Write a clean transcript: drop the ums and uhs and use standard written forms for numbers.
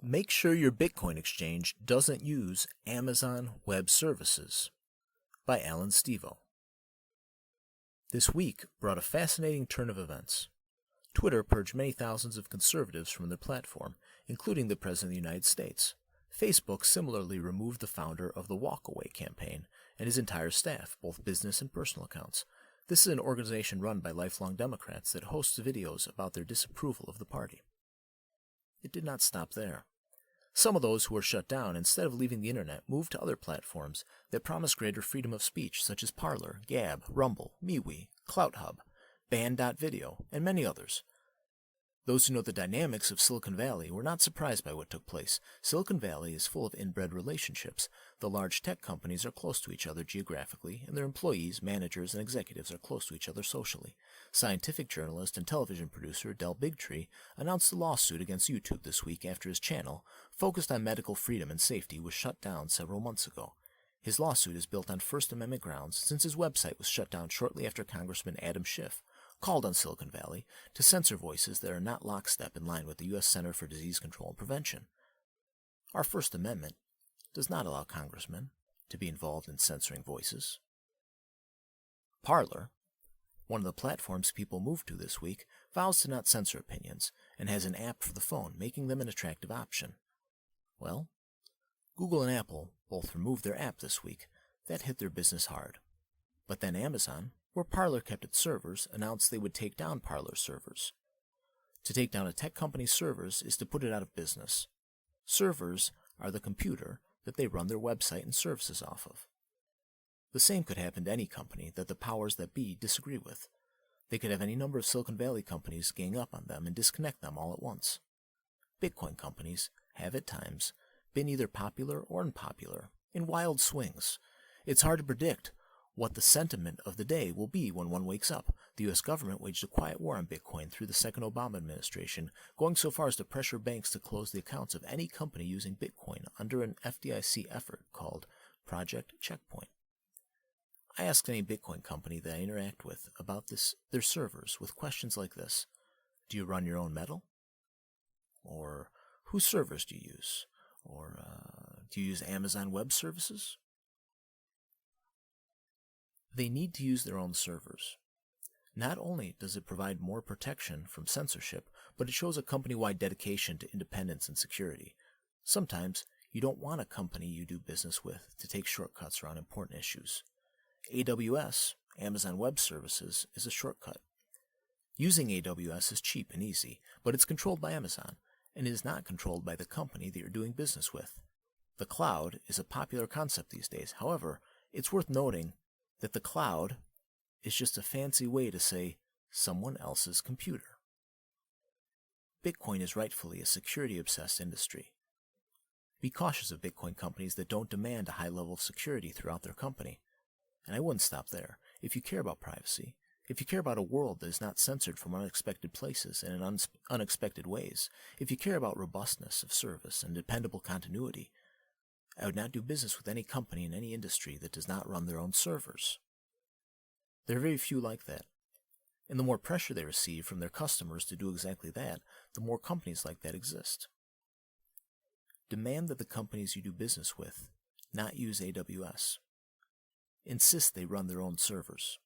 Make sure your Bitcoin exchange doesn't use Amazon Web Services by Alan Stevo. This week brought a fascinating turn of events. Twitter purged many thousands of conservatives from their platform, including the President of the United States. Facebook similarly removed the founder of the Walkaway campaign and his entire staff, both business and personal accounts. This is an organization run by lifelong Democrats that hosts videos about their disapproval of the party. It did not stop there. Some of those who were shut down, instead of leaving the internet, moved to other platforms that promise greater freedom of speech, such as Parler, Gab, Rumble, MeWe, CloutHub, Band.video, and many others. Those who know the dynamics of Silicon Valley were not surprised by what took place. Silicon Valley is full of inbred relationships. The large tech companies are close to each other geographically, and their employees, managers, and executives are close to each other socially. Scientific journalist and television producer Del Bigtree announced a lawsuit against YouTube this week after his channel, focused on medical freedom and safety, was shut down several months ago. His lawsuit is built on First Amendment grounds since his website was shut down shortly after Congressman Adam Schiff called on Silicon Valley to censor voices that are not lockstep in line with the U.S. Center for Disease Control and Prevention. Our First Amendment does not allow congressmen to be involved in censoring voices. Parler, one of the platforms people moved to this week, vows to not censor opinions and has an app for the phone, making them an attractive option. Well, Google and Apple both removed their app this week. That hit their business hard. But then Amazon, where Parler kept its servers, announced they would take down Parler's servers. To take down a tech company's servers is to put it out of business. Servers are the computer that they run their website and services off of. The same could happen to any company that the powers that be disagree with. They could have any number of Silicon Valley companies gang up on them and disconnect them all at once. Bitcoin companies have at times been either popular or unpopular, in wild swings. It's hard to predict what the sentiment of the day will be when one wakes up. The U.S. government waged a quiet war on Bitcoin through the second Obama administration, going so far as to pressure banks to close the accounts of any company using Bitcoin under an FDIC effort called Project Checkpoint. I asked any Bitcoin company that I interact with about their servers with questions like this. Do you run your own metal? Or whose servers do you use? Or do you use Amazon Web Services? They need to use their own servers. Not only does it provide more protection from censorship, but it shows a company-wide dedication to independence and security. Sometimes you don't want a company you do business with to take shortcuts around important issues. AWS, Amazon Web Services, is a shortcut. Using AWS is cheap and easy, but it's controlled by Amazon, and it is not controlled by the company that you're doing business with. The cloud is a popular concept these days. However, it's worth noting that the cloud is just a fancy way to say someone else's computer. Bitcoin is rightfully a security-obsessed industry. Be cautious of Bitcoin companies that don't demand a high level of security throughout their company. And I wouldn't stop there. If you care about privacy, if you care about a world that is not censored from unexpected places and in unexpected ways, if you care about robustness of service and dependable continuity, I would not do business with any company in any industry that does not run their own servers. There are very few like that. And the more pressure they receive from their customers to do exactly that, the more companies like that exist. Demand that the companies you do business with not use AWS. Insist they run their own servers.